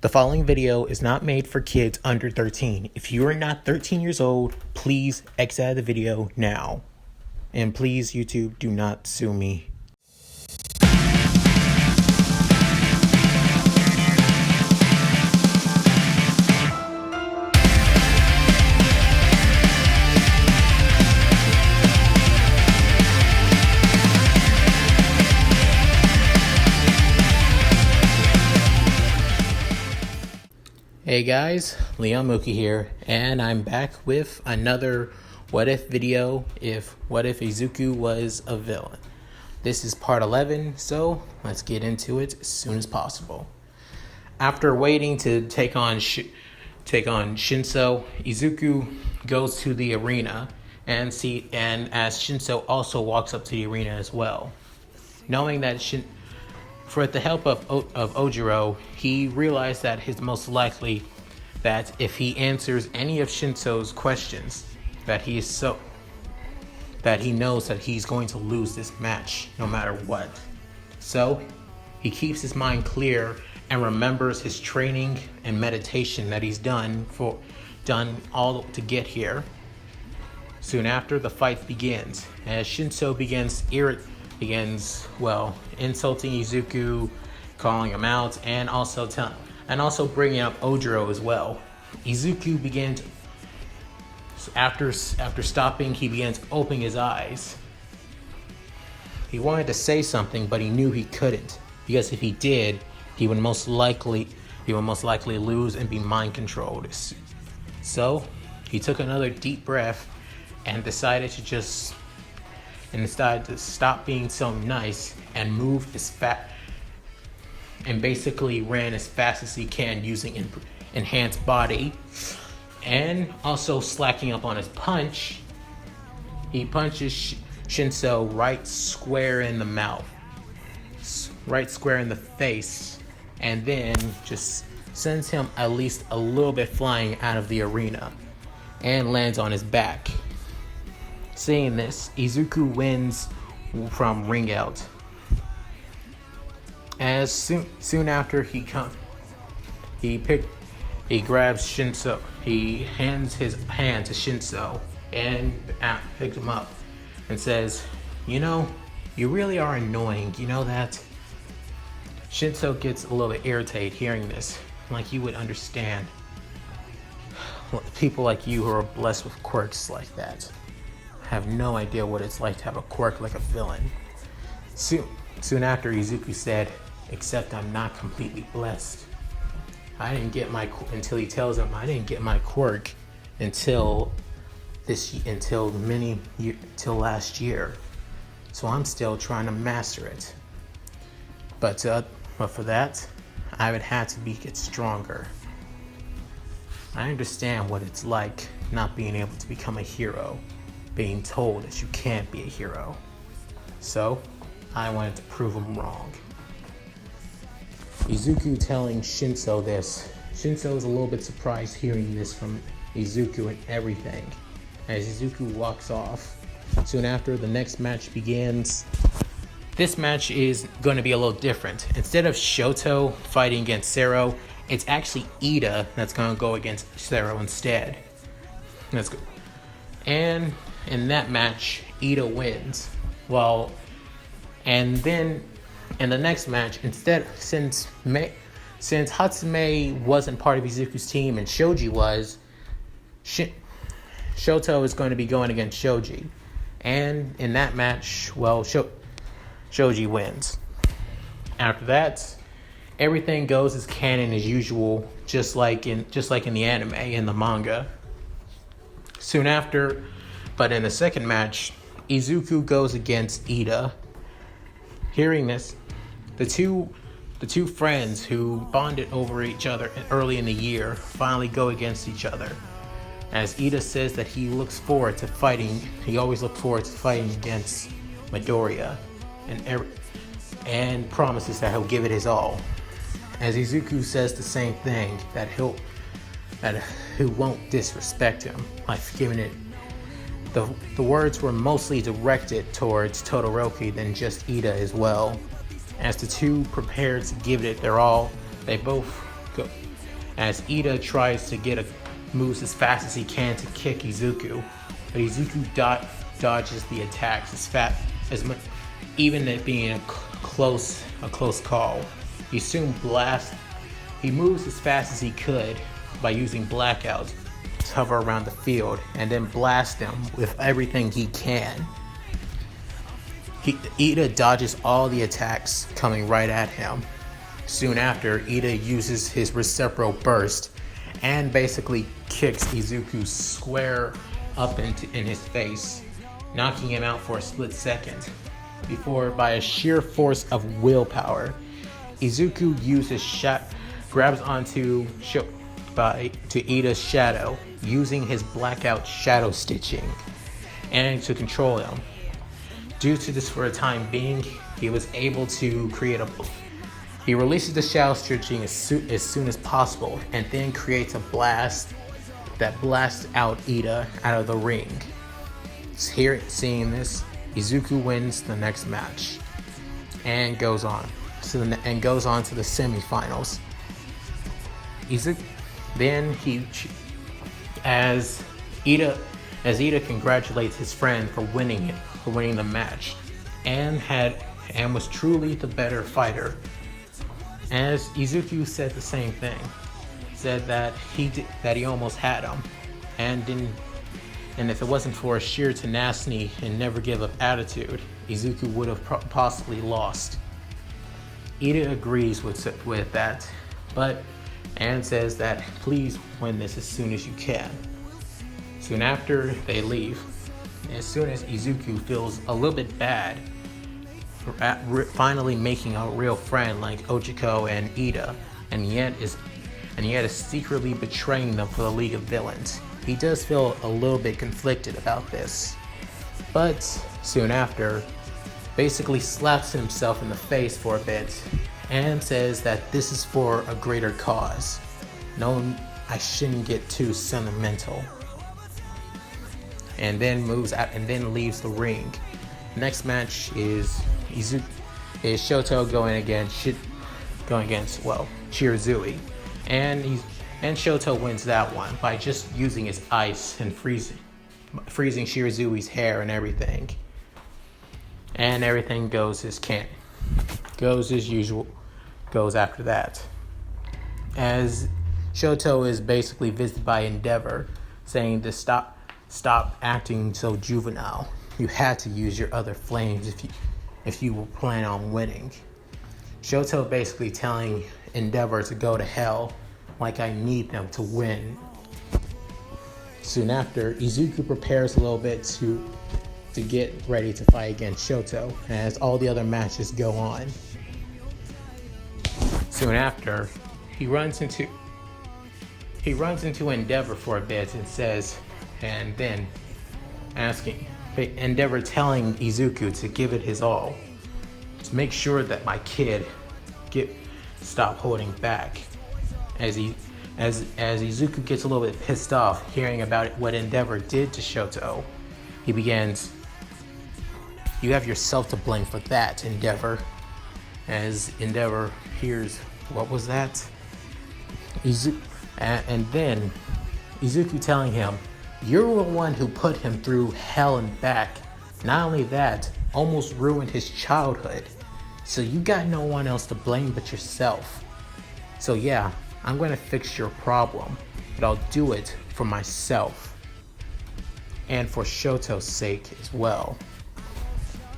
The following video is not made for kids under 13. If you are not 13 years old, please exit out of the video now. And please, YouTube, do not sue me. Hey guys, Mooky here, and I'm back with another what if video. What if Izuku was a villain? This is part 11, so let's get into it as soon as possible. After waiting to take on Shinso, Izuku goes to the arena and as Shinso also walks up to the arena as well. Knowing that with the help of Ojiro, he realized that it's most likely that if he answers any of Shinso's questions, that he knows that he's going to lose this match no matter what. So he keeps his mind clear and remembers his training and meditation that he's done all to get here. Soon after, the fight begins as Shinso begins insulting Izuku, calling him out, and also bringing up Ojiro as well. Izuku begins, after stopping, he begins opening his eyes. He wanted to say something, but he knew he couldn't, because if he did, he would most likely lose and be mind controlled. So he took another deep breath and decided to stop being so nice and basically ran as fast as he can using enhanced body, and also slacking up on his punch. He punches Shinso right square in the mouth, right square in the face, and then just sends him at least a little bit flying out of the arena and lands on his back. Seeing this, Izuku wins from ring out. As soon after he grabs Shinso. He hands his hand to Shinso and picks him up and says, "You really are annoying. You know that?" Shinso gets a little bit irritated hearing this. Like you would understand. People like you who are blessed with quirks like that have no idea what it's like to have a quirk like a villain. Soon after, Izuku said, "Except I'm not completely blessed. I didn't get my until he tells him I didn't get my quirk until last year. So I'm still trying to master it. But for that, I would have to get stronger. I understand what it's like not being able to become a hero, being told that you can't be a hero. So I wanted to prove him wrong." Izuku telling Shinso this. Shinso is a little bit surprised hearing this from Izuku and everything. As Izuku walks off, soon after, the next match begins. This match is going to be a little different. Instead of Shoto fighting against Sero, it's actually Ida that's going to go against Sero instead. That's good. And in that match, Ida wins. And then in the next match, since Hatsume wasn't part of Izuku's team and Shoji was, Shoto is going to be going against Shoji. And in that match, Shoji wins. After that, everything goes as canon as usual, just like in the anime and the manga. Soon after, but in the second match, Izuku goes against Ida. Hearing this, the two friends who bonded over each other early in the year finally go against each other. As Ida says that he always looked forward to fighting against Midoriya, and promises that he'll give it his all. As Izuku says the same thing, that he won't disrespect him by giving it. The words were mostly directed towards Todoroki than just Ida as well. As the two prepared to give it their all, they both as Ida tries to moves as fast as he can to kick Izuku, but Izuku dodges the attacks as much, even it being a close call. He moves as fast as he could by using blackout to hover around the field and then blast them with everything he can. Ida dodges all the attacks coming right at him. Soon after, Ida uses his reciprocal burst and basically kicks Izuku square up in his face, knocking him out for a split second. Before, by a sheer force of willpower, Izuku grabs onto Ida's shadow, using his blackout shadow stitching, and to control him. Due to this, for a time being, he was able to he releases the shadow stitching as soon as possible, and then creates a blast that blasts out Ida out of the ring. Seeing this, Izuku wins the next match and goes on to the semifinals. Then as Ida congratulates his friend for winning the match, and was truly the better fighter. As Izuku said the same thing, said that he almost had him, and if it wasn't for a sheer tenacity and never give up attitude, Izuku would have possibly lost. Ida agrees with that, and says that please win this as soon as you can. Soon after, they leave. As soon as Izuku feels a little bit bad for finally making a real friend like Ochiko and Ida, and yet is secretly betraying them for the League of Villains, he does feel a little bit conflicted about this. But soon after, basically slaps himself in the face for a bit and says that this is for a greater cause. No, I shouldn't get too sentimental. And then moves out and then leaves the ring. Next match is Shoto going against Chiruzui, and Shoto wins that one by just using his ice and freezing Chirizui's hair and everything. And everything goes as usual. Goes after that. As Shoto is basically visited by Endeavor, saying to stop acting so juvenile. You had to use your other flames if you were planning on winning. Shoto basically telling Endeavor to go to hell, like I need them to win. Soon after, Izuku prepares a little bit to get ready to fight against Shoto as all the other matches go on. Soon after, he runs into Endeavor for a bit and then asking Endeavor telling Izuku to give it his all, to make sure that my kid stop holding back. As Izuku gets a little bit pissed off hearing about what Endeavor did to Shoto, he begins, "You have yourself to blame for that, Endeavor." As Endeavor hears, "What was that?" And then Izuku telling him, "You're the one who put him through hell and back. Not only that, almost ruined his childhood. So you got no one else to blame but yourself. So yeah, I'm going to fix your problem, but I'll do it for myself. And for Shoto's sake as well."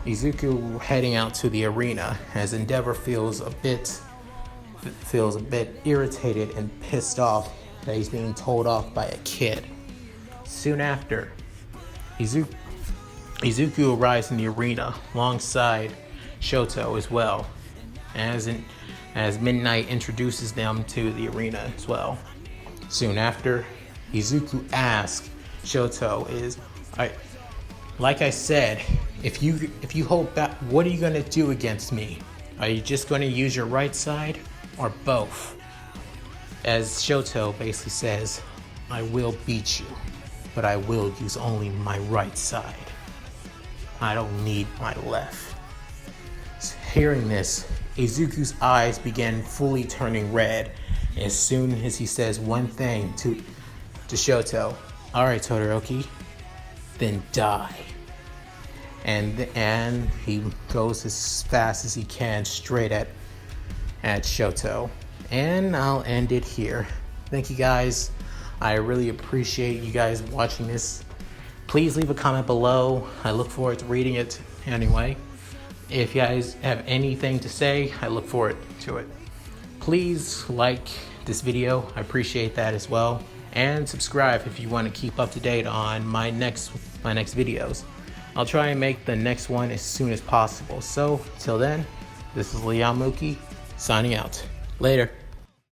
Izuku heading out to the arena as Endeavor feels a bit irritated and pissed off that he's being told off by a kid. Soon after, Izuku arrives in the arena alongside Shoto as well, as Midnight introduces them to the arena as well. Soon after, Izuku asks Shoto, like I said, if you hold back, what are you going to do against me? Are you just going to use your right side or both? As Shoto basically says, "I will beat you, but I will use only my right side. I don't need my left." Hearing this, Izuku's eyes began fully turning red as soon as he says one thing to Shoto, "All right, Todoroki, then die." And he goes as fast as he can straight at Shoto. And I'll end it here. Thank you guys. I really appreciate you guys watching this. Please leave a comment below. I look forward to reading it anyway. If you guys have anything to say, I look forward to it. Please like this video. I appreciate that as well. And subscribe if you want to keep up to date on my next videos. I'll try and make the next one as soon as possible. So, till then, this is Mooky signing out. Later.